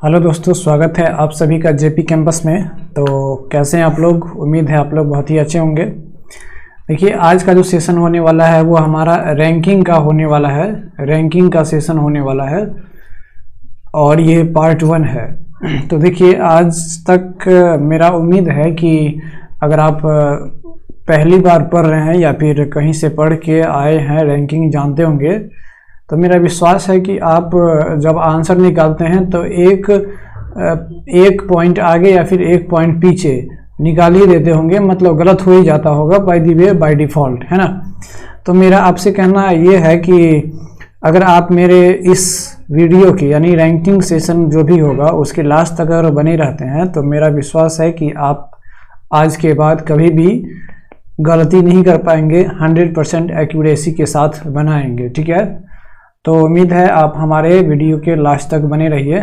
Hello दोस्तों, स्वागत है आप सभी का जेपी कैंपस में। तो कैसे हैं आप लोग? उम्मीद है आप लोग बहुत ही अच्छे होंगे। देखिए, आज का जो सेशन होने वाला है वो हमारा रैंकिंग का होने वाला है। रैंकिंग का सेशन होने वाला है और ये पार्ट 1 है। तो देखिए, आज तक मेरा उम्मीद है कि अगर आप पहली बार पढ़ रहे हैं या फिर कहीं से पढ़ के आए हैं, रैंकिंग जानते होंगे, तो मेरा विश्वास है कि आप जब आंसर निकालते हैं तो एक पॉइंट आगे या फिर एक पॉइंट पीछे निकाल ही देते होंगे, मतलब गलत हो ही जाता होगा by the way, by default, है ना। तो मेरा आपसे कहना ये है कि अगर आप मेरे इस वीडियो की यानी रैंकिंग सेशन जो भी होगा उसके लास्ट तक अगर बने रहते हैं तो मेरा विश्वास है कि आप आज के बाद कभी भी गलती नहीं कर पाएंगे, 100% एक्यूरेसी के साथ बनाएंगे, ठीक है। तो उम्मीद है आप हमारे वीडियो के लास्ट तक बने रहिए।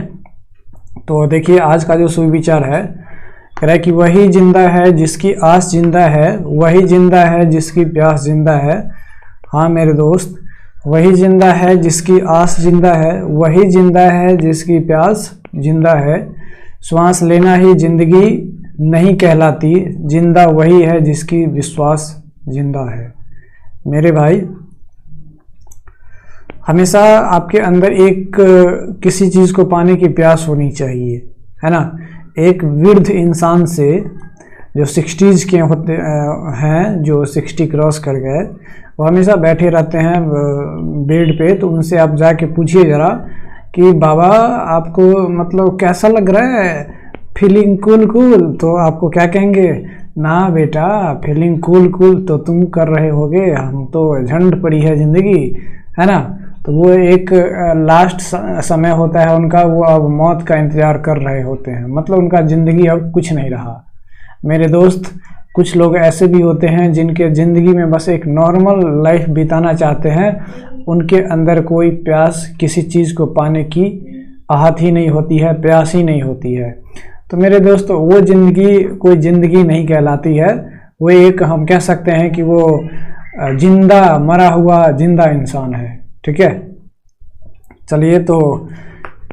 तो देखिए, आज का जो सुविचार है, कह रहा है कि वही जिंदा है जिसकी आस जिंदा है, वही जिंदा है जिसकी प्यास जिंदा है। हाँ मेरे दोस्त, वही जिंदा है जिसकी आस जिंदा है, वही जिंदा है जिसकी प्यास जिंदा है। श्वास लेना ही जिंदगी नहीं कहलाती, जिंदा वही है जिसकी विश्वास जिंदा है। मेरे भाई, हमेशा आपके अंदर एक किसी चीज़ को पाने की प्यास होनी चाहिए, है ना। एक वृद्ध इंसान से जो 60s के होते हैं, जो 60 क्रॉस कर गए, वो हमेशा बैठे रहते हैं बेड पे। तो उनसे आप जाके पूछिए ज़रा कि बाबा आपको मतलब कैसा लग रहा है, फीलिंग कूल कूल? तो आपको क्या कहेंगे? ना बेटा, फीलिंग कूल कूल तो तुम कर रहे होगे, हम तो झंड पड़ी है ज़िंदगी, है ना। तो वो एक लास्ट समय होता है उनका, वो अब मौत का इंतज़ार कर रहे होते हैं, मतलब उनका ज़िंदगी अब कुछ नहीं रहा। मेरे दोस्त, कुछ लोग ऐसे भी होते हैं जिनके ज़िंदगी में बस एक नॉर्मल लाइफ बिताना चाहते हैं, उनके अंदर कोई प्यास किसी चीज़ को पाने की आहत ही नहीं होती है, प्यास ही नहीं होती है। तो मेरे दोस्त, वो ज़िंदगी कोई ज़िंदगी नहीं कहलाती है, वो एक, हम कह सकते हैं कि वो जिंदा मरा हुआ जिंदा इंसान है, ठीक है। चलिए, तो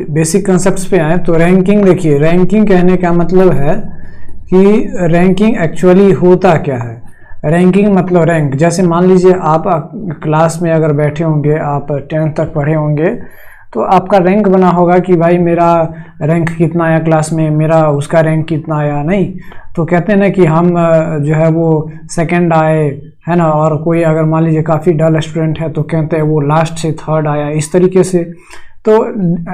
बेसिक कंसेप्ट्स पे आए। तो रैंकिंग, देखिए, रैंकिंग कहने का मतलब है कि रैंकिंग एक्चुअली होता क्या है। रैंकिंग मतलब रैंक। जैसे मान लीजिए आप क्लास में अगर बैठे होंगे, आप 10th तक पढ़े होंगे, तो आपका रैंक बना होगा कि भाई मेरा रैंक कितना आया क्लास में, मेरा उसका रैंक कितना आया। नहीं, तो कहते हैं ना कि हम जो है वो सेकंड आए, है ना। और कोई अगर मान लीजिए काफ़ी डल स्टूडेंट है तो कहते हैं वो लास्ट से थर्ड आया, इस तरीके से। तो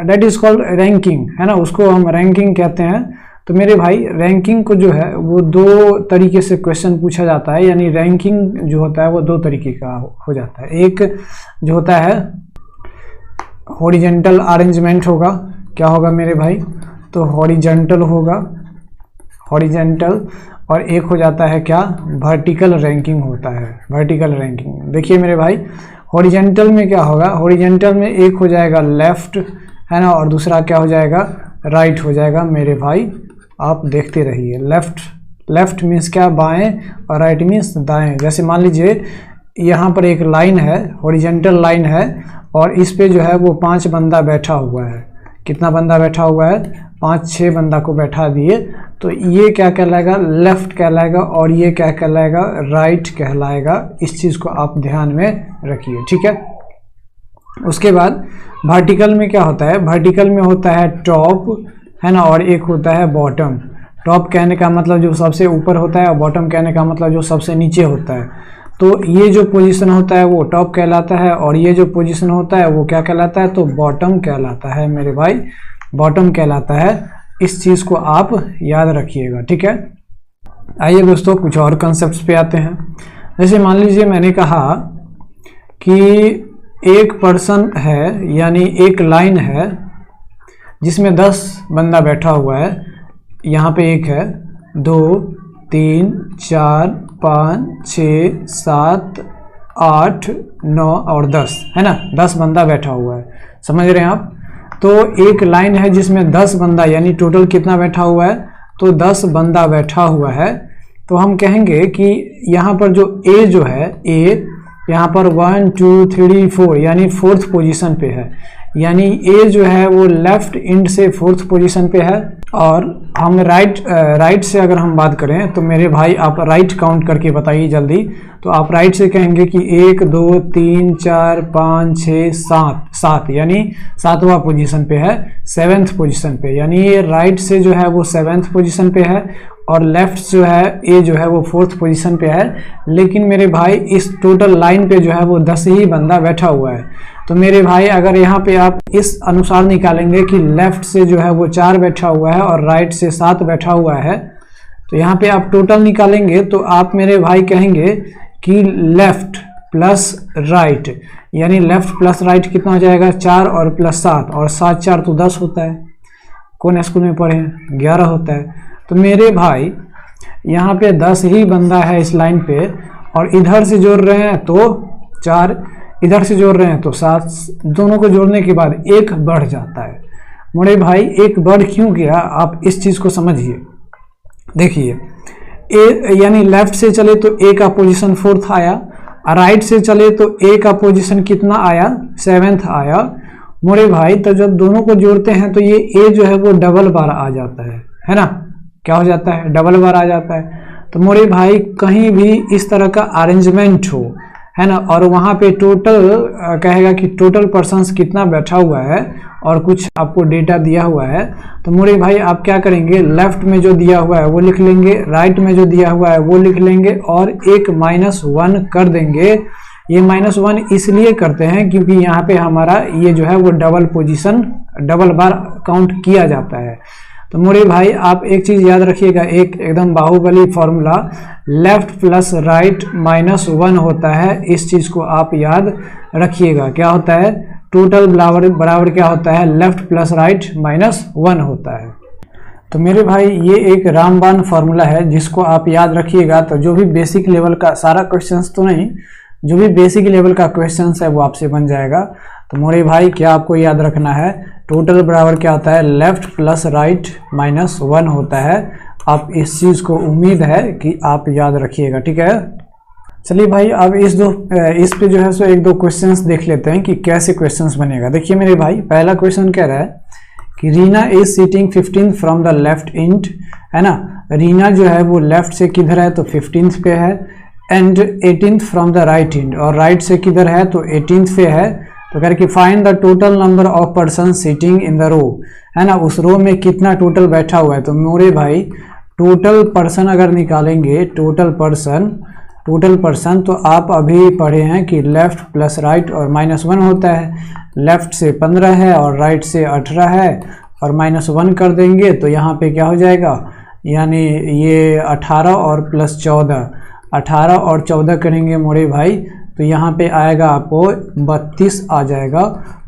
दैट इज़ कॉल्ड रैंकिंग, है ना, उसको हम रैंकिंग कहते हैं। तो मेरे भाई, रैंकिंग को जो है वो 2 तरीके से क्वेश्चन पूछा जाता है, यानी रैंकिंग जो होता है वो 2 तरीके का हो जाता है। एक जो होता है हॉरिजेंटल अरेंजमेंट होगा। क्या होगा मेरे भाई? तो हॉरिजेंटल होगा, हॉरिजेंटल। और एक हो जाता है क्या? वर्टिकल रैंकिंग होता है, वर्टिकल रैंकिंग। देखिए मेरे भाई, हॉरिजेंटल में क्या होगा? हॉरिजेंटल में एक हो जाएगा लेफ्ट, है ना, और दूसरा क्या हो जाएगा? राइट हो जाएगा। मेरे भाई आप देखते रहिए। लेफ्ट मीन्स क्या? बाएं, और राइट मीन्स दाएं। जैसे मान लीजिए यहाँ पर एक लाइन है, हॉरिजेंटल लाइन है, और इस पे जो है वो 5 बंदा बैठा हुआ है। कितना बंदा बैठा हुआ है? 5-6 बंदा को बैठा दिए। तो ये क्या कहलाएगा? लेफ्ट कहलाएगा, और ये क्या कहलाएगा? राइट कहलाएगा। इस चीज़ को आप ध्यान में रखिए, ठीक है। उसके बाद वर्टिकल में क्या होता है? वर्टिकल में होता है टॉप, है ना, और एक होता है बॉटम। टॉप कहने का मतलब जो सबसे ऊपर होता है, और बॉटम कहने का मतलब जो सबसे नीचे होता है। तो ये जो पोजीशन होता है वो टॉप कहलाता है, और ये जो पोजीशन होता है वो क्या कहलाता है? तो बॉटम कहलाता है मेरे भाई, बॉटम कहलाता है। इस चीज़ को आप याद रखिएगा, ठीक है। आइए दोस्तों, कुछ और कंसेप्ट्स पे आते हैं। जैसे मान लीजिए मैंने कहा कि एक पर्सन है, यानी एक लाइन है जिसमें 10 बंदा बैठा हुआ है। यहाँ पे 1 है, 2, 3, 4, 5, 6, 7, 8, 9 और 10, है ना। 10 बंदा बैठा हुआ है, समझ रहे हैं आप। तो एक लाइन है जिसमें 10 बंदा, यानी टोटल कितना बैठा हुआ है? तो 10 बंदा बैठा हुआ है। तो हम कहेंगे कि यहाँ पर जो ए जो है, ए यहाँ पर 1 2 3 4 यानी 4th पोजीशन पे है। यानी ए जो है वो लेफ्ट एंड से 4th पोजीशन पे है। और हम राइट से अगर हम बात करें तो मेरे भाई आप राइट काउंट करके बताइए जल्दी। तो आप राइट से कहेंगे कि 1 2 3 4 5 6 7 यानी 7वां पोजीशन पे है, 7th पोजीशन पे, यानी ये राइट से जो है वो 7th पोजीशन पे है और लेफ्ट जो है ए जो है वो 4th पोजीशन पे है। लेकिन मेरे भाई इस टोटल लाइन पे जो है वो 10 ही बंदा बैठा हुआ है। तो मेरे भाई अगर यहाँ पे आप इस अनुसार निकालेंगे कि लेफ्ट से जो है वो 4 बैठा हुआ है और राइट से 7 बैठा हुआ है, तो यहाँ पे आप टोटल निकालेंगे तो आप मेरे भाई कहेंगे कि लेफ्ट प्लस राइट, यानी लेफ्ट प्लस राइट कितना हो जाएगा 4 और प्लस 7, और 7 4 तो 10 होता है। कौन स्कूल में पढ़े हैं? 11 होता है। तो मेरे भाई यहाँ पे 10 ही बंदा है इस लाइन पे, और इधर से जोड़ रहे हैं तो 4, इधर से जोड़ रहे हैं तो 7, दोनों को जोड़ने के बाद 1 बढ़ जाता है। मेरे भाई 1 बढ़ क्यों गया, आप इस चीज़ को समझिए। देखिए ए यानी लेफ्ट से चले तो ए का पोजीशन 4th आया, राइट से चले तो ए का पोजीशन कितना आया 7th आया। मोरे भाई तो जब दोनों को जोड़ते हैं तो ये ए जो है वो डबल बार आ जाता है ना, क्या हो जाता है? डबल बार आ जाता है। तो मोरे भाई कहीं भी इस तरह का अरेंजमेंट हो, है ना, और वहाँ पे टोटल कहेगा कि टोटल पर्सन्स कितना बैठा हुआ है और कुछ आपको डेटा दिया हुआ है, तो मोरे भाई आप क्या करेंगे, लेफ्ट में जो दिया हुआ है वो लिख लेंगे, राइट में जो दिया हुआ है वो लिख लेंगे और एक -1 कर देंगे। ये -1 इसलिए करते हैं क्योंकि यहाँ पे हमारा ये जो है वो डबल पोजीशन, डबल बार काउंट किया जाता है। तो मोरे भाई आप एक चीज़ याद रखिएगा, एक एकदम Baahubali formula, left plus right -1 होता है। इस चीज़ को आप याद रखिएगा। क्या होता है? टोटल बराबर क्या होता है? लेफ्ट प्लस राइट -1 होता है। तो मेरे भाई ये एक रामबाण फॉर्मूला है जिसको आप याद रखिएगा। तो जो भी बेसिक लेवल का, सारा क्वेश्चंस तो नहीं, जो भी बेसिक लेवल का क्वेश्चंस है वो आपसे बन जाएगा। तो मोरे भाई क्या आपको याद रखना है? टोटल बराबर क्या होता है? लेफ्ट प्लस राइट -1 होता है। आप इस चीज़ को उम्मीद है कि आप याद रखिएगा, ठीक है। चलिए भाई अब इस पे जो है सो 1-2 क्वेश्चंस देख लेते हैं कि कैसे क्वेश्चंस बनेगा। देखिए मेरे भाई पहला क्वेश्चन कह रहा है कि Reena is seating 15th from the left and, है ना। रीना जो है वो लेफ्ट से किधर है? तो 15th पे है। And 18th from the right and, और राइट से किधर है? तो 18th पे है। तो कह रहे कि find the total number of person sitting in the row, है ना, उस रो में कितना टोटल बैठा हुआ है। तो मोरे भाई टोटल पर्सन अगर निकालेंगे, टोटल पर्सन तो आप अभी पढ़े हैं कि लेफ्ट प्लस राइट और -1 होता है। लेफ्ट से 15 है और राइट से 18 है और -1 कर देंगे तो यहाँ पे क्या हो जाएगा, यानी ये 18 और प्लस 14, 18 और 14 करेंगे मोरे भाई तो यहाँ पे आएगा आपको 32 आ जाएगा,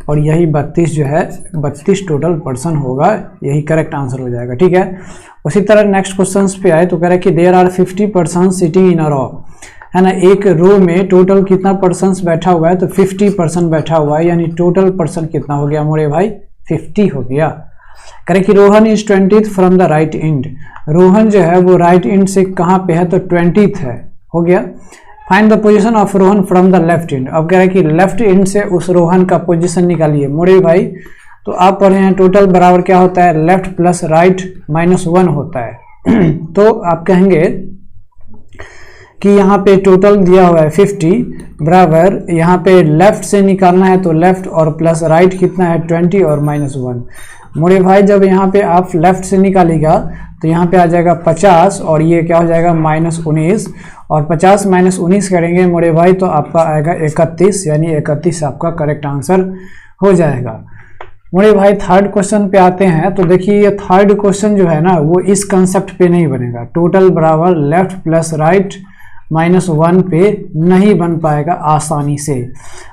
और यही 32 जो है 32 टोटल पर्सन होगा, यही करेक्ट आंसर हो जाएगा, ठीक है। उसी तरह नेक्स्ट क्वेश्चन पे आए तो कह रहा है कि there are 50 person sitting in a row, है ना। एक रो में टोटल कितना पर्सन बैठा हुआ है? तो 50 पर्सन बैठा हुआ है, यानी टोटल पर्सन कितना हो गया मोरे भाई? 50 हो गया। कह रहे कि Rohan is 20th from the right and, Rohan जो है वो राइट एंड से कहाँ पे है? तो 20th है, हो गया। Find the position of Rohan from the left and, अब कह रहे हैं कि लेफ्ट एंड से उस रोहन का पोजीशन निकालिए। मोरे भाई तो आप पढ़े हैं टोटल बराबर क्या होता है? लेफ्ट प्लस राइट -1 होता है। तो आप कहेंगे कि यहाँ पे टोटल दिया हुआ है 50 बराबर, यहाँ पे लेफ्ट से निकालना है तो लेफ्ट और प्लस राइट कितना है? 20 और -1। मोरे भाई जब यहाँ पे आप लेफ्ट से निकालेगा तो यहाँ पे आ जाएगा 50 और ये क्या हो जाएगा? -19, और 50 -19 करेंगे मोरे भाई तो आपका आएगा 31, यानी 31 आपका करेक्ट आंसर हो जाएगा। मोरे भाई थर्ड क्वेश्चन पे आते हैं। तो देखिए ये थर्ड क्वेश्चन जो है ना वो इस कंसेप्ट पे नहीं बनेगा, टोटल बराबर लेफ्ट प्लस राइट -1 पे नहीं बन पाएगा आसानी से।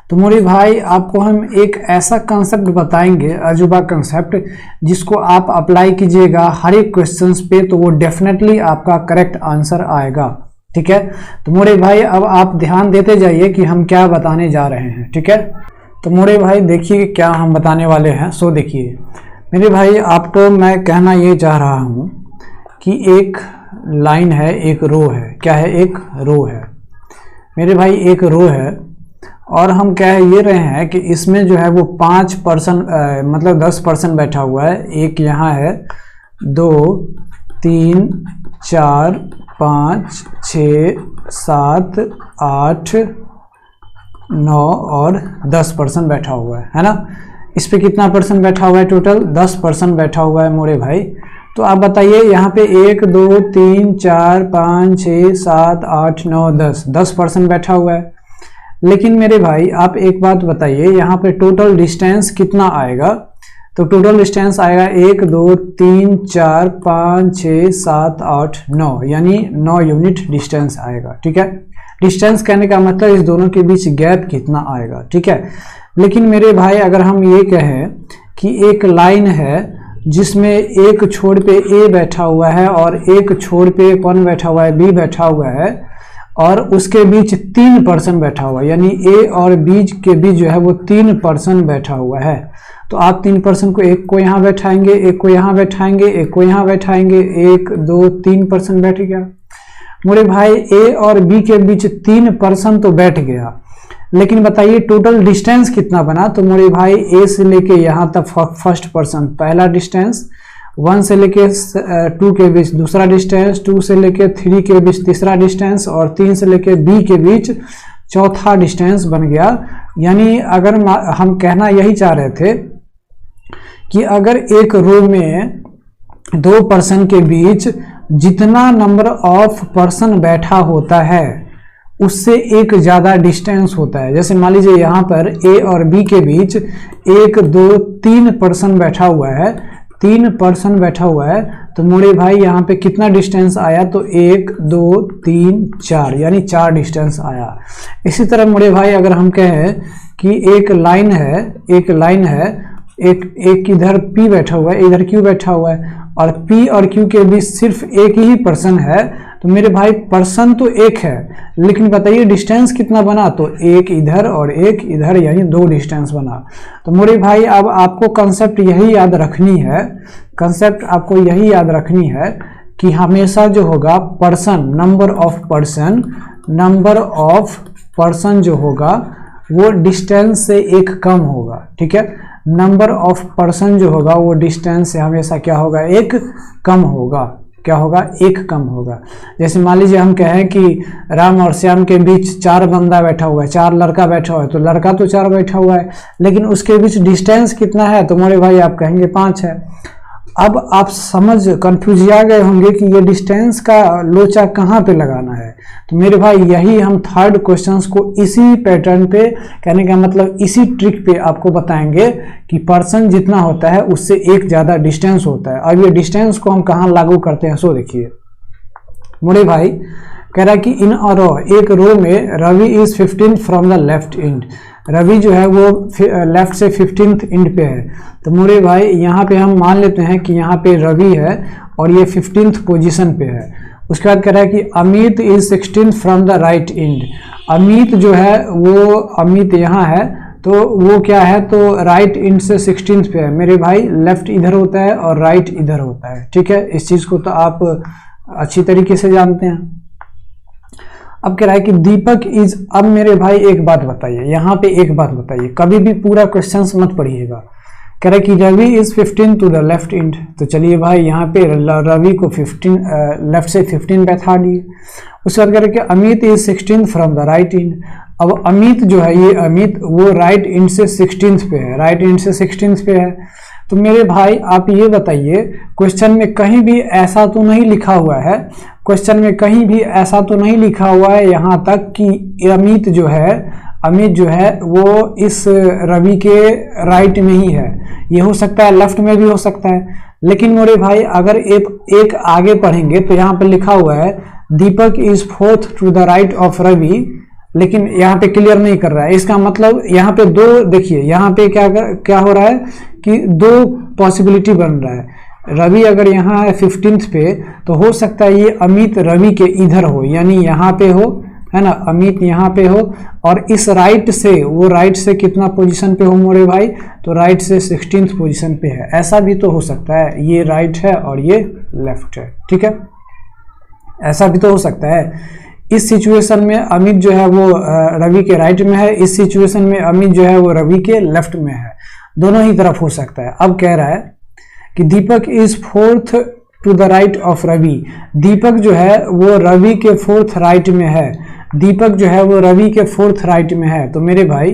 तो मोरे भाई आपको हम एक ऐसा कंसेप्ट बताएंगे, अजूबा कंसेप्ट, जिसको आप अप्लाई कीजिएगा हर एक क्वेश्चंस पे तो वो डेफिनेटली आपका करेक्ट आंसर आएगा, ठीक है। तो मोरे भाई अब आप ध्यान देते जाइए कि हम क्या बताने जा रहे हैं, ठीक है। तो मोरे भाई देखिए क्या हम बताने वाले हैं। सो देखिए मेरे भाई आपको मैं कहना ये चाह रहा हूँ कि एक लाइन है, एक रो है। क्या है? एक रो है मेरे भाई, एक रो है और हम कह ये रहे हैं कि इसमें जो है वो 5% मतलब 10% बैठा हुआ है। एक यहाँ है, 2 3 4 5 6 7 8 9 और 10% बैठा हुआ है ना। इस पे कितना परसेंट बैठा हुआ है? टोटल 10% बैठा हुआ है मोरे भाई। तो आप बताइए यहाँ पे 1 2 3 4 5 6 7 8 9 10% बैठा हुआ है। लेकिन मेरे भाई आप एक बात बताइए, यहाँ पे टोटल डिस्टेंस कितना आएगा? तो टोटल डिस्टेंस आएगा 1 2 3 4 5 6 7 8 9, यानी 9 यूनिट डिस्टेंस आएगा। ठीक है, डिस्टेंस कहने का मतलब इस दोनों के बीच गैप कितना आएगा। ठीक है, लेकिन मेरे भाई अगर हम ये कहें कि एक लाइन है जिसमें एक छोर पे ए बैठा हुआ है और एक छोर पे कौन बैठा हुआ है? बी बैठा हुआ है, और उसके बीच 3% बैठा हुआ है, यानी ए और बी के बीच जो है वो 3% बैठा हुआ है। तो आप 3% को, एक को यहाँ बैठाएंगे, एक को यहाँ बैठाएंगे, एक को यहाँ बैठाएंगे, 1 2 3% बैठ गया। मेरे भाई ए और बी के बीच 3% तो बैठ गया, लेकिन बताइए टोटल डिस्टेंस कितना बना? तो मेरे भाई ए से लेके यहाँ तक फर्स्ट पर्सन पहला डिस्टेंस, 1 से लेके 2 के बीच दूसरा डिस्टेंस, 2 से लेके 3 के बीच तीसरा डिस्टेंस, और 3 से लेके बी के बीच चौथा डिस्टेंस बन गया। यानी अगर हम कहना यही चाह रहे थे कि अगर एक रो में 2 पर्सन के बीच जितना नंबर ऑफ पर्सन बैठा होता है उससे एक ज़्यादा डिस्टेंस होता है। जैसे मान लीजिए यहाँ पर ए और बी के बीच 1 2 3% बैठा हुआ है, 3% बैठा हुआ है, तो मोरे भाई यहाँ पे कितना डिस्टेंस आया? तो 1 2 3 4, यानी 4 डिस्टेंस आया। इसी तरह मोरे भाई अगर हम कहें कि एक लाइन है, एक इधर P बैठा हुआ है, इधर Q बैठा हुआ है, और P और Q के बीच सिर्फ एक ही पर्सन है, तो मेरे भाई पर्सन तो एक है, लेकिन बताइए डिस्टेंस कितना बना? तो एक इधर और एक इधर, यानी 2 डिस्टेंस बना। तो मेरे भाई अब आपको कंसेप्ट यही याद रखनी है कि हमेशा जो होगा पर्सन, नंबर ऑफ पर्सन जो होगा वो डिस्टेंस से एक कम होगा। ठीक है, नंबर ऑफ पर्सन जो होगा वो डिस्टेंस से हमेशा क्या होगा? एक कम होगा। क्या होगा? एक कम होगा। जैसे मान लीजिए हम कहें कि राम और श्याम के बीच 4 बंदा बैठा हुआ है, 4 लड़का बैठा हुआ है, तो लड़का तो 4 बैठा हुआ है, लेकिन उसके बीच डिस्टेंस कितना है? तो मेरे भाई आप कहेंगे 5 है। अब आप कंफ्यूज आ गए होंगे कि ये डिस्टेंस का लोचा कहाँ पे लगाना है। तो मेरे भाई यही हम थर्ड क्वेश्चंस को इसी पैटर्न पे, कहने का मतलब इसी ट्रिक पे आपको बताएंगे कि पर्सन जितना होता है उससे एक ज़्यादा डिस्टेंस होता है। अब ये डिस्टेंस को हम कहाँ लागू करते हैं सो देखिए। मेरे भाई कह रहा है कि इन अ रो, एक रो में Ravi is 15 from the left end, Ravi जो है वो लेफ्ट से 15th एंड पे है। तो मोरे भाई यहाँ पे हम मान लेते हैं कि यहाँ पे रवि है और ये 15th पोजीशन पे है। उसके बाद कह रहा है कि Amit is 16th from the right and, Amit जो है वो, अमित यहाँ है तो वो क्या है? तो राइट एंड से 16th पे है। मेरे भाई लेफ्ट इधर होता है और राइट इधर होता है। ठीक है, इस चीज़ को तो आप अच्छी तरीके से जानते हैं। अब कह रहा है कि दीपक इज, अब मेरे भाई एक बात बताइए, यहाँ पे एक बात बताइए, कभी भी पूरा क्वेश्चन मत पढ़िएगा। कह रहा है कि Ravi is 15 to the left end, तो चलिए भाई यहाँ पे रवि को 15 लेफ्ट से 15 बैठा दिए। उसके बाद कह रहा है कि Amit is 16 from the right and. अब अमित जो है, ये अमित वो राइट एंड से 16th पे है, राइट एंड से 16th पे है। तो मेरे भाई आप ये बताइए, क्वेश्चन में कहीं भी ऐसा तो नहीं लिखा हुआ है, क्वेश्चन में कहीं भी ऐसा तो नहीं लिखा हुआ है यहाँ तक कि अमित जो है वो इस रवि के राइट में ही है। ये हो सकता है लेफ्ट में भी हो सकता है, लेकिन मेरे भाई अगर एक आगे पढ़ेंगे तो यहाँ पर लिखा हुआ है Deepak is 4th to the right of Ravi, लेकिन यहाँ पे क्लियर नहीं कर रहा है। इसका मतलब यहाँ पे दो, देखिए यहाँ पे क्या हो रहा है कि 2 पॉसिबिलिटी बन रहा है। रवि अगर यहाँ है 15th पे, तो हो सकता है ये अमित रवि के इधर हो, यानी यहाँ पे हो, है ना, अमित यहाँ पे हो, और इस राइट से, वो राइट से कितना पोजीशन पे हो मोरे भाई? तो राइट से 16th पोजीशन पे है। ऐसा भी तो हो सकता है, ये राइट है और ये लेफ्ट है। ठीक है, ऐसा भी तो हो सकता है। इस सिचुएशन में अमित जो है वो रवि के राइट में है, इस सिचुएशन में अमित जो है वो रवि के लेफ्ट में है, दोनों ही तरफ हो सकता है। अब कह रहा है कि Deepak is fourth to the right of Ravi, Deepak जो है वो रवि के फोर्थ राइट में है, दीपक जो है वो रवि के फोर्थ राइट में है। तो मेरे भाई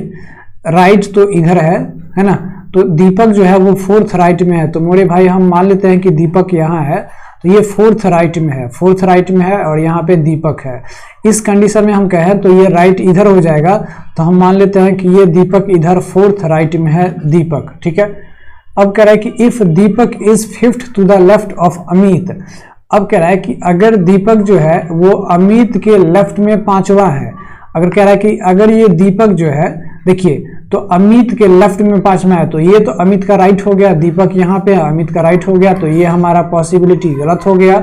राइट तो इधर है ना, तो दीपक जो है वो फोर्थ राइट में है, तो मेरे भाई हम मान लेते हैं कि दीपक यहाँ है, तो ये फोर्थ राइट में है, फोर्थ राइट में है और यहाँ पे दीपक है। इस कंडीशन में हम कहें तो ये राइट इधर हो जाएगा, तो हम मान लेते हैं कि ये दीपक इधर फोर्थ राइट में है, दीपक, ठीक है। अब कह रहा है कि if Deepak is fifth to the left of Amit, अब कह रहा है कि अगर दीपक जो है वो अमित के लेफ्ट में पांचवा है, अगर कह रहा है कि अगर ये दीपक जो है, देखिए तो अमित के लेफ्ट में पांचवा है, तो ये तो अमित का राइट हो गया, दीपक यहाँ पे है, अमित का राइट हो गया, तो ये हमारा पॉसिबिलिटी गलत हो गया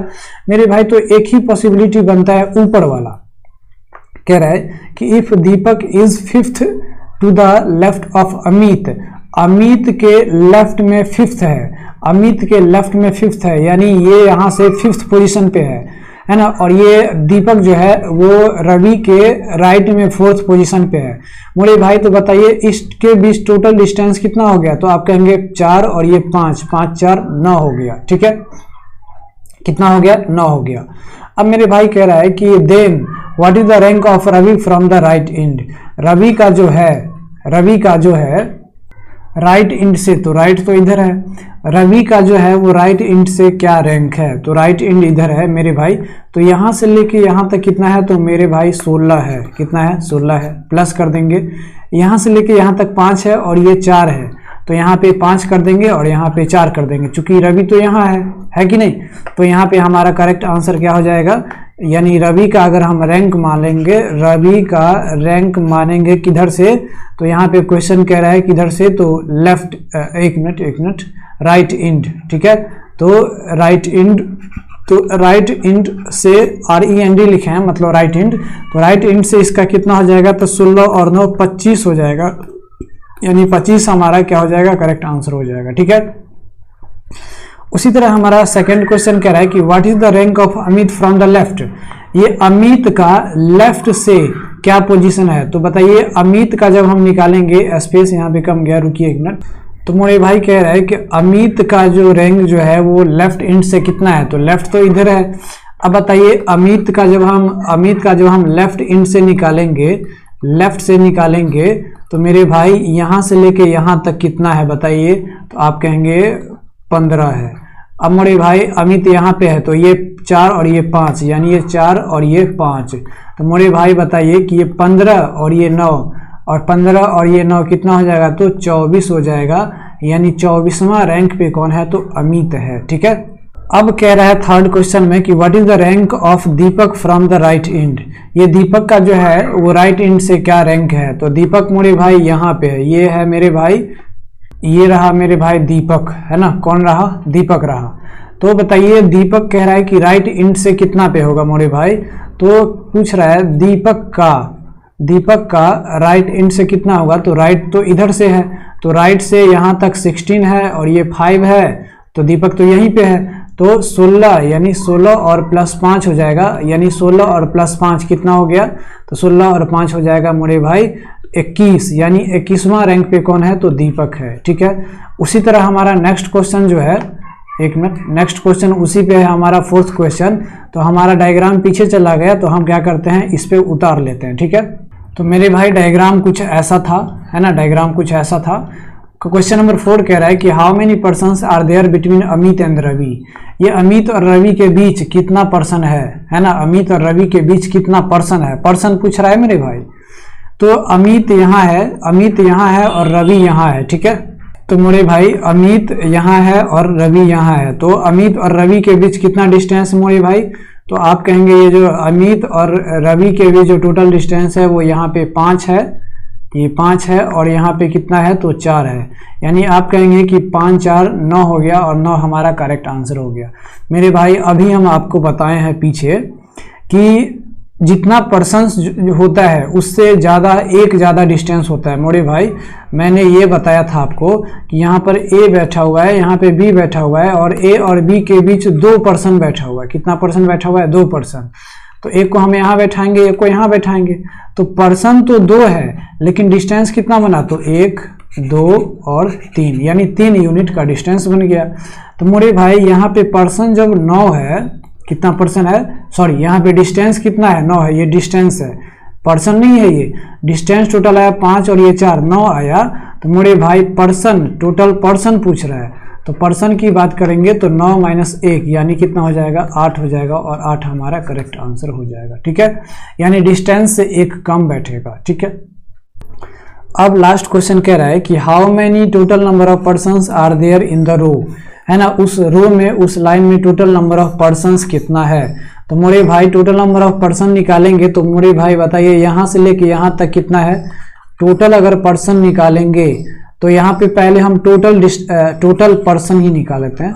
मेरे भाई। तो एक ही पॉसिबिलिटी बनता है ऊपर वाला, कह रहा है कि if Deepak is fifth to the left of Amit, Amit के लेफ्ट में फिफ्थ है, अमित के लेफ्ट में फिफ्थ है, यानी ये यहाँ से फिफ्थ पोजीशन पे है ना, और ये दीपक जो है वो रवि के राइट में फोर्थ पोजीशन पे है। मोरे भाई तो बताइए इसके बीच टोटल डिस्टेंस कितना हो गया, तो आप कहेंगे 4 और ये 5, 5 4 9 हो गया, ठीक है, कितना हो गया, 9 हो गया। अब मेरे भाई कह रहा है कि then what is the rank of Ravi from the right end, Ravi का जो है राइट एंड से, तो राइट तो इधर है, रवि का जो है वो राइट एंड से क्या रैंक है, तो राइट एंड इधर है मेरे भाई, तो यहाँ से लेके यहाँ तक कितना है, तो मेरे भाई 16 है, कितना है, 16 है, प्लस कर देंगे, यहाँ से लेके यहाँ तक 5 है और ये 4 है, तो यहाँ पे 5 कर देंगे और यहाँ पे 4 कर देंगे, चूंकि रवि तो यहाँ है कि नहीं, तो यहाँ पे हमारा करेक्ट आंसर क्या हो जाएगा, यानी रवि का अगर हम रैंक मानेंगे, रवि का रैंक मानेंगे किधर से, तो यहाँ पे क्वेश्चन कह रहा है किधर से, तो लेफ्ट, एक मिनट, राइट एंड, ठीक है, तो राइट एंड से REND लिखे हैं, मतलब राइट एंड, तो राइट एंड से इसका कितना हो जाएगा, तो 16 और 9 25 हो जाएगा, यानी 25 हमारा क्या हो जाएगा, करेक्ट आंसर हो जाएगा, ठीक है। उसी तरह हमारा सेकंड क्वेश्चन कह रहा है कि what is the rank of Amit from the left, ये अमित का लेफ्ट से क्या पोजीशन है, तो बताइए अमित का जब हम निकालेंगे, स्पेस यहाँ पे कम गया, रुकिए एक मिनट, तो मोरे भाई कह रहा है कि अमित का जो रैंक जो है वो लेफ्ट एंड से कितना है, तो लेफ्ट तो इधर है। अब बताइए अमित का जब हम लेफ्ट एंड से निकालेंगे, लेफ्ट से निकालेंगे, तो मेरे भाई यहाँ से लेके यहाँ तक कितना है बताइए, तो आप कहेंगे 15 है। अब मोरे भाई अमित यहाँ पे है, तो ये 4 और ये 5, यानी ये 4 और ये 5, तो मोरे भाई बताइए कि ये 15 और ये 9, और 15 और ये 9 कितना हो जाएगा, तो 24 हो जाएगा, यानी 24वां रैंक पे कौन है, तो अमित है, ठीक है। अब कह रहा है थर्ड क्वेश्चन में कि what is the rank of Deepak from the right and, ये दीपक का जो है वो राइट एंड से क्या रैंक है, तो दीपक मोरे भाई यहाँ पे है, ये है मेरे भाई, ये रहा मेरे भाई दीपक, है ना, कौन रहा, दीपक रहा। तो बताइए दीपक कह रहा है कि राइट एंड से कितना पे होगा मोरे भाई, तो पूछ रहा है दीपक का राइट एंड से कितना होगा, तो राइट तो इधर से है, तो राइट से यहाँ तक 16 है और ये 5 है, तो दीपक तो यहीं पे है, तो 16, यानी 16 और प्लस 5 हो जाएगा, यानी 16 और प्लस 5 कितना हो गया, तो 16 और 5 हो जाएगा मोरे भाई 21, यानी 21वां रैंक पे कौन है, तो दीपक है, ठीक है। उसी तरह हमारा नेक्स्ट क्वेश्चन जो है, एक मिनट, नेक्स्ट क्वेश्चन उसी पे है हमारा फोर्थ क्वेश्चन, तो हमारा डायग्राम पीछे चला गया, तो हम क्या करते हैं, इस पे उतार लेते हैं, ठीक है। तो मेरे भाई डायग्राम कुछ ऐसा था, है ना, डायग्राम कुछ ऐसा था। क्वेश्चन नंबर 4 कह रहा है कि how many persons are there between Amit and Ravi, ये अमित और रवि के बीच कितना पर्सन है ना, अमित और रवि के बीच कितना पर्सन है, पर्सन पूछ रहा है मेरे भाई। तो अमित यहाँ है और रवि यहाँ है, ठीक है। तो मेरे भाई अमित यहाँ है और रवि यहाँ है, तो अमित और रवि के बीच कितना डिस्टेंस मोरे भाई, तो आप कहेंगे ये जो अमित और रवि के बीच जो टोटल डिस्टेंस है वो यहाँ पे 5 है, ये 5 है, और यहाँ पे कितना है, तो 4 है, यानी आप कहेंगे कि 5 4 9 हो गया, और 9 हमारा करेक्ट आंसर हो गया। मेरे भाई अभी हम आपको बताए हैं पीछे कि जितना पर्सन्स होता है उससे ज़्यादा डिस्टेंस होता है। मोरे भाई मैंने ये बताया था आपको कि यहाँ पर ए बैठा हुआ है, यहाँ पे बी बैठा हुआ है, और ए और बी के बीच 2 पर्सन बैठा हुआ है। कितना पर्सन बैठा हुआ है, 2 पर्सन। तो एक को हम यहाँ बैठाएंगे, एक को यहाँ बैठाएंगे, तो पर्सन तो 2 है लेकिन डिस्टेंस कितना बना, तो 1 2 और 3, यानी 3 यूनिट का डिस्टेंस बन गया। तो मोरे भाई यहाँ पे पर्सन जब 9 है, कितना पर्सन है, सॉरी यहाँ पे डिस्टेंस कितना है, 9 है, ये डिस्टेंस है, पर्सन नहीं है ये। डिस्टेंस टोटल आया 5 और ये 4, 9 आया। तो मोरे भाई पर्सन, टोटल पर्सन पूछ रहा है, तो पर्सन की बात करेंगे तो 9 माइनस 1 यानी कितना हो जाएगा, 8 हो जाएगा, और 8 हमारा करेक्ट आंसर हो जाएगा। ठीक है, यानी डिस्टेंस से 1 कम बैठेगा। ठीक है, अब लास्ट क्वेश्चन कह रहा है कि how many total number of persons are there in the row, है ना, उस रो में, उस लाइन में टोटल नंबर ऑफ पर्सन्स कितना है। तो मोरे भाई टोटल नंबर ऑफ पर्सन निकालेंगे तो मोरे भाई बताइए यहाँ से लेके यहाँ तक कितना है। टोटल अगर पर्सन निकालेंगे तो यहाँ पे पहले हम टोटल पर्सन ही निकालते हैं।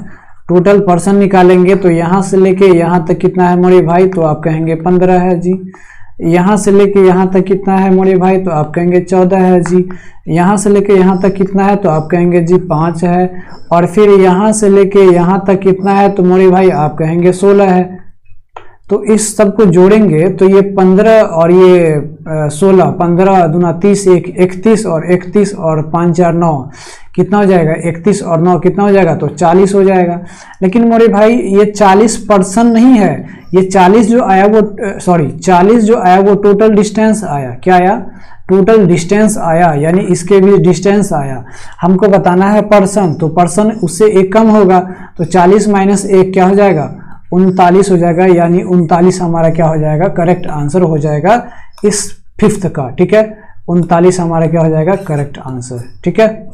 टोटल पर्सन निकालेंगे तो यहाँ से लेके यहाँ तक कितना है मोरे भाई, तो आप कहेंगे 15 है जी। यहाँ से लेके यहाँ तक कितना है मोरे भाई, तो आप कहेंगे 14 है जी। यहाँ से लेके यहाँ तक कितना है, तो आप कहेंगे जी 5 है। और फिर यहाँ से लेके यहाँ तक कितना है, तो मोरे भाई आप कहेंगे 16 है। तो इस सब को जोड़ेंगे तो ये 15 और ये 16, 15 दूना 30, 31 और 31 और 5 4 9 कितना हो जाएगा, 31 और 9 कितना हो जाएगा, तो 40 हो जाएगा। लेकिन मोरे भाई ये 40 पर्सन नहीं है, ये 40 जो आया वो 40 जो आया वो टोटल डिस्टेंस आया। क्या आया, टोटल डिस्टेंस आया, यानी इसके भी डिस्टेंस आया। हमको बताना है पर्सन, तो पर्सन उससे 1 कम होगा, तो 40 माइनस 1 क्या हो जाएगा, 39 हो जाएगा। यानी 39 हमारा क्या हो जाएगा, करेक्ट आंसर हो जाएगा इस 5th का। ठीक है, 39 हमारा क्या हो जाएगा, करेक्ट आंसर। ठीक है,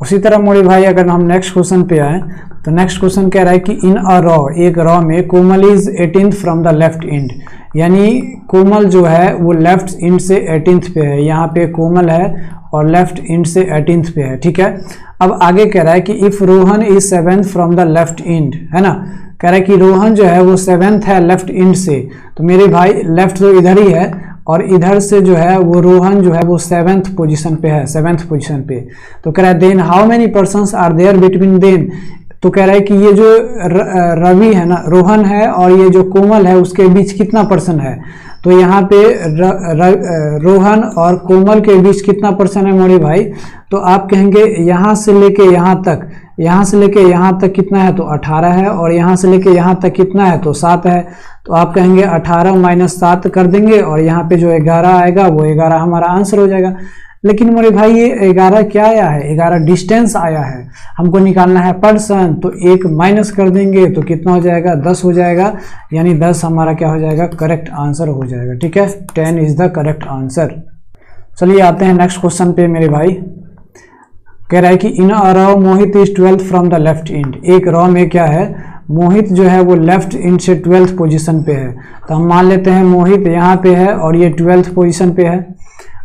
उसी तरह मोरे भाई अगर हम नेक्स्ट क्वेश्चन पे आए तो नेक्स्ट क्वेश्चन कह रहा है कि इन अ रॉ, एक रॉ में Komal is 18th from the left end, यानी कोमल जो है वो लेफ्ट एंड से 18th पे है। यहाँ पे कोमल है और लेफ्ट एंड से 18th पे है। ठीक है, अब आगे कह रहा है कि if Rohan is 7th from the left and, है ना, कह रहा है कि रोहन जो है वो 7th है लेफ्ट एंड से। तो मेरे भाई लेफ्ट तो इधर ही है और इधर से जो है वो रोहन जो है वो 7th पोजीशन पे है, 7th पोजीशन पे। तो कह रहा है then how many persons are there between them, तो कह रहा है कि ये जो रवि है ना, रोहन है, और ये जो कोमल है उसके बीच कितना पर्सन है। तो यहाँ पे रोहन और कोमल के बीच कितना पर्सन है मोरे भाई, तो आप कहेंगे यहाँ से लेके यहाँ तक, यहाँ से लेके यहाँ तक कितना है, तो 18 है। और यहाँ से लेके यहाँ तक कितना है, तो 7 है। तो आप कहेंगे 18 माइनस 7 कर देंगे और यहाँ पे जो 11 आएगा वो 11 हमारा आंसर हो जाएगा। लेकिन मोरे भाई ये 11 क्या आया है, 11 डिस्टेंस आया है, हमको निकालना है पर्सन, तो 1 माइनस कर देंगे तो कितना हो जाएगा, 10 हो जाएगा। यानी 10 हमारा क्या हो जाएगा, करेक्ट आंसर हो जाएगा। ठीक है, 10 इज द करेक्ट आंसर। चलिए आते हैं नेक्स्ट क्वेश्चन पे मेरे भाई। कह रहा है कि in a row Mohit is 12th from the left end, एक रॉ में क्या है, मोहित जो है वो लेफ्ट एंड से 12th पोजीशन पे है। तो हम मान लेते हैं मोहित यहाँ पे है और ये 12th पोजीशन पे है।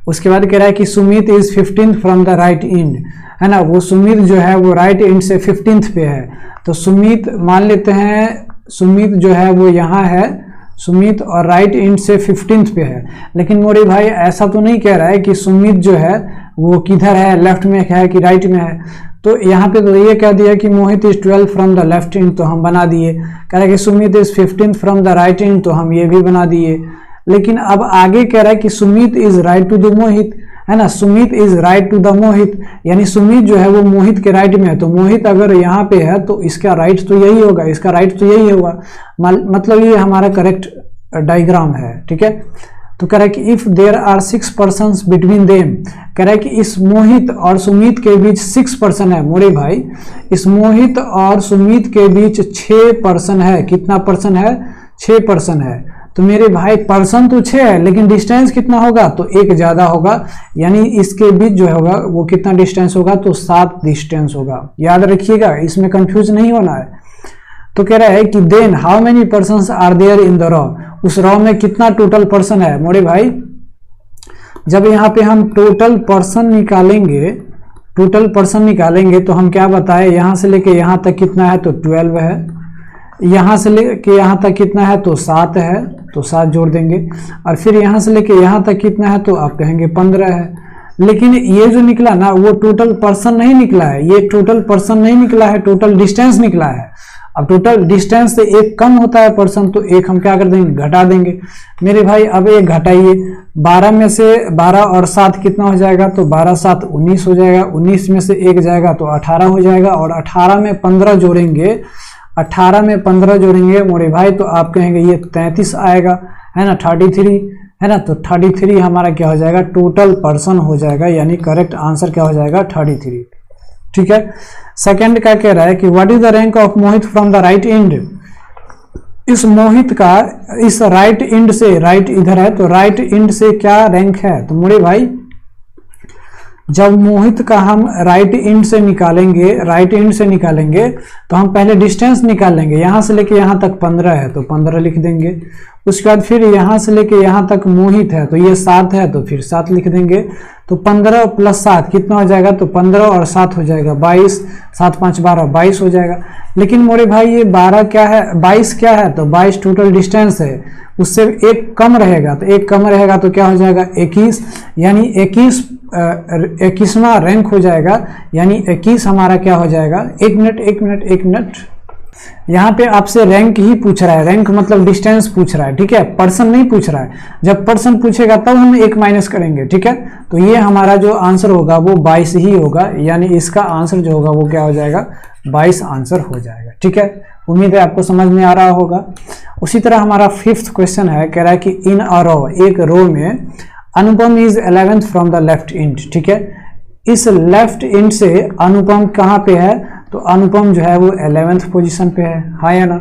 उसके बाद कह रहा है कि Sumit is 15th from the right end, है ना, वो सुमित जो है वो राइट एंड से 15th पे है। तो सुमित मान लेते हैं, सुमित जो है वो यहाँ है, सुमित और राइट एंड से 15th पे है। लेकिन मोरे भाई ऐसा तो नहीं कह रहा है कि सुमित जो है वो किधर है, लेफ्ट में है कि राइट में है। तो यहाँ पे तो ये कह दिया कि Mohit is 12th from the left end, तो हम बना दिए। कह रहा है कि Sumit is 15th from the right end, तो हम ये भी बना दिए। लेकिन अब आगे कह रहा है कि Sumit is right to the Mohit, है ना, Sumit is right to the Mohit, यानी सुमित जो है वो मोहित के राइट में है। तो मोहित अगर यहाँ पे है तो इसका राइट तो यही होगा, इसका राइट तो यही होगा, मतलब ये हमारा करेक्ट डायग्राम है। ठीक है, तो कह रहा है कि if there are 6 persons between them, कह रहा है कि इस मोहित और सुमित के बीच 6 पर्सन है। मोरे भाई इस मोहित और सुमित के बीच 6 पर्सन है। कितना पर्सन है, 6 पर्सन है। तो मेरे भाई पर्सन तो 6 है लेकिन डिस्टेंस कितना होगा, तो 1 ज्यादा होगा, यानी इसके बीच जो होगा वो कितना डिस्टेंस होगा, तो 7 डिस्टेंस होगा। याद रखिएगा, इसमें कंफ्यूज नहीं होना है। तो कह रहा है कि then how many persons are there in the row, उस रॉ में कितना टोटल पर्सन है। मोरे भाई जब यहाँ पे हम टोटल पर्सन निकालेंगे, टोटल पर्सन निकालेंगे तो हम क्या बताए, यहाँ से लेके यहाँ तक कितना है, तो 12 है। यहाँ से लेके यहाँ तक कितना है, तो 7 है, तो 7 जोड़ देंगे। और फिर यहाँ से लेके यहाँ तक कितना है, तो आप कहेंगे 15 है। लेकिन ये जो निकला ना वो टोटल पर्सन नहीं निकला है, ये टोटल पर्सन नहीं निकला है, टोटल डिस्टेंस निकला है। अब टोटल डिस्टेंस से एक कम होता है पर्सन, तो एक हम क्या कर देंगे, घटा देंगे। मेरे भाई अब एक घटाइए, 12 में से 12 और 7 कितना हो जाएगा, तो 12 7 19 हो जाएगा, 19 में से एक जाएगा तो 18 हो जाएगा, और 18 में 15 जोड़ेंगे, 18 में 15 जोड़ेंगे मोरे भाई तो आप कहेंगे ये 33 आएगा, है ना, 33 है ना, तो 33 हमारा क्या हो जाएगा, टोटल पर्सन हो जाएगा, यानी करेक्ट आंसर क्या हो जाएगा, 33। ठीक है। सेकंड का कह रहा है कि what is the rank of Mohit from the right and. इस मोहित का इस राइट एंड से, राइट इधर है तो राइट एंड से क्या रैंक है, तो मोरे भाई जब मोहित का हम राइट एंड से निकालेंगे, राइट एंड से निकालेंगे तो हम पहले डिस्टेंस निकाल लेंगे, यहाँ से लेके यहाँ तक 15 है तो 15 लिख देंगे। उसके बाद फिर यहाँ से लेके यहाँ तक मोहित है तो ये 7 है तो फिर 7 लिख देंगे। तो 15 + 7 कितना हो जाएगा, तो 15 और 7 हो जाएगा 22, 7 5 12 22 हो जाएगा। लेकिन मोरे भाई ये 12 क्या है, 22 क्या है, तो 22 टोटल डिस्टेंस है, उससे एक कम रहेगा, तो एक कम रहेगा तो क्या हो जाएगा 21, यानी 21वां रैंक हो जाएगा, यानी 21 हमारा क्या हो जाएगा। एक मिनट यहाँ पे आपसे रैंक ही पूछ रहा है, रैंक मतलब डिस्टेंस पूछ रहा है, ठीक है, पर्सन नहीं पूछ रहा है। जब पर्सन पूछेगा तब हम एक माइनस करेंगे, ठीक है। तो ये हमारा जो आंसर होगा वो 22 ही होगा, यानी इसका आंसर जो होगा वो क्या हो जाएगा, 22 आंसर हो जाएगा। ठीक है, उम्मीद है आपको समझ में आ रहा होगा। उसी तरह हमारा 5th क्वेश्चन है, कह रहा है कि इन अ रो, एक रो में Anupam is 11th from the left end. ठीक है, इस लेफ्ट एंड से अनुपम कहाँ पे है, तो अनुपम जो है वो 11th पोजीशन पे है, हाँ या ना।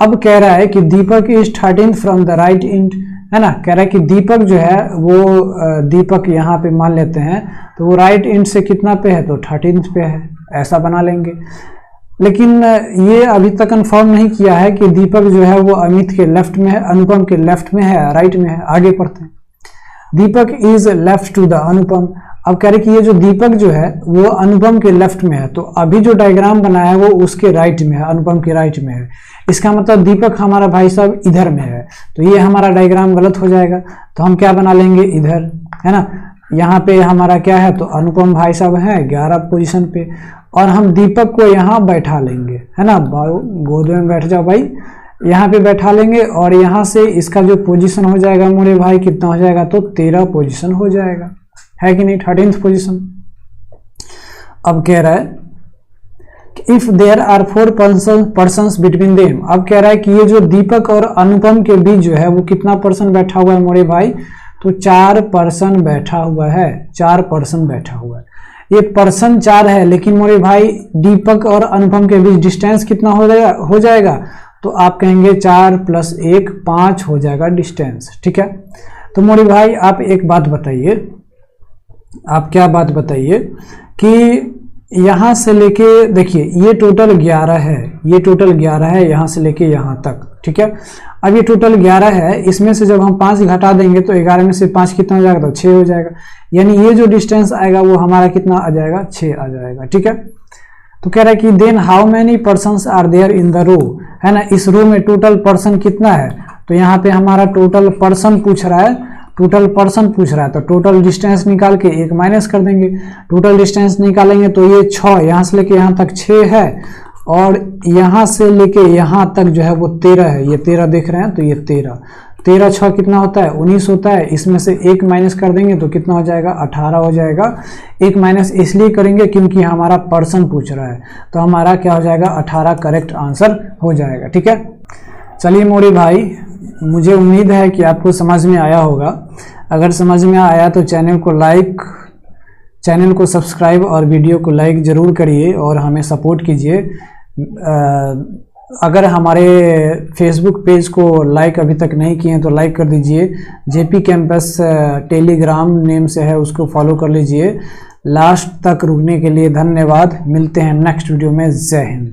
अब कह रहा है कि Deepak is 13th from the right end, है ना। कह रहा है कि दीपक जो है वो दीपक यहाँ पे मान लेते हैं तो वो राइट एंड से कितना पे है, तो 13th पे है, ऐसा बना लेंगे। लेकिन ये अभी तक कंफर्म नहीं किया है कि दीपक जो है वो अमित के लेफ्ट में है, अनुपम के लेफ्ट में है, राइट में है। आगे पढ़ते हैं, दीपक इज लेफ्ट टू द अनुपम। अब कह रहे कि ये जो दीपक जो है वो अनुपम के लेफ्ट में है, तो अभी जो डायग्राम बनाया है वो उसके राइट में है, अनुपम के राइट में है। इसका मतलब दीपक हमारा भाई साहब इधर में है, तो ये हमारा डायग्राम गलत हो जाएगा। तो हम क्या बना लेंगे, इधर, है ना। यहाँ पे हमारा क्या है, तो अनुपम भाई साहब है 11 पोजीशन पे, और हम दीपक को यहाँ बैठा लेंगे, है ना। गोद में बैठ जाओ भाई, यहाँ पे बैठा लेंगे, और यहाँ से इसका जो पोजीशन हो जाएगा मोरे भाई कितना हो जाएगा, तो 13 पोजीशन हो जाएगा, है कि नहीं, 13th पोजीशन। अब कह रहा है कि if there are 4 persons between them. अब कह रहा है कि ये जो दीपक और अनुपम के बीच जो है वो कितना पर्सन बैठा हुआ है मोरे भाई, तो 4 पर्सन बैठा हुआ है, 4 पर्सन बैठा हुआ है। ये पर्सन 4 है, लेकिन मोरे भाई दीपक और अनुपम के बीच डिस्टेंस कितना हो जाएगा, तो आप कहेंगे 4 + 1 5 हो जाएगा डिस्टेंस। ठीक है, तो मोरे भाई आप एक बात बताइए, आप क्या बात बताइए कि यहाँ से लेके देखिए ये टोटल 11 है, ये टोटल 11 है यहाँ से लेके यहाँ तक। ठीक है, अब ये टोटल 11 है, इसमें से जब हम 5 घटा देंगे तो 11 में से 5 कितना हो जाएगा, तो 6 हो जाएगा, यानी ये जो डिस्टेंस आएगा वो हमारा कितना आ जाएगा, 6 आ जाएगा। ठीक है, तो कह रहा है कि then how many persons are there in the row, है ना। इस रो में टोटल पर्सन कितना है, तो यहाँ पे हमारा टोटल पर्सन पूछ रहा है, टोटल पर्सन पूछ रहा है, तो टोटल डिस्टेंस निकाल के एक माइनस कर देंगे। टोटल डिस्टेंस निकालेंगे तो ये 6, यहाँ से लेके यहाँ तक 6 है, और यहाँ से लेके यहाँ तक जो है वो 13 है, ये 13 देख रहे हैं, तो ये 13 6 कितना होता है, 19 होता है। इसमें से एक माइनस कर देंगे तो कितना हो जाएगा, 18 हो जाएगा। एक माइनस इसलिए करेंगे क्योंकि हमारा पर्सन पूछ रहा है, तो हमारा क्या हो जाएगा, 18 करेक्ट आंसर हो जाएगा। ठीक है, चलिए मोरे भाई, मुझे उम्मीद है कि आपको समझ में आया होगा। अगर समझ में आया तो चैनल को सब्सक्राइब और वीडियो को लाइक ज़रूर करिए और हमें सपोर्ट कीजिए। अगर हमारे फेसबुक पेज को लाइक अभी तक नहीं किए हैं तो लाइक कर दीजिए। जेपी कैंपस टेलीग्राम नेम से है, उसको फॉलो कर लीजिए। लास्ट तक रुकने के लिए धन्यवाद। मिलते हैं नेक्स्ट वीडियो में। जय हिंद।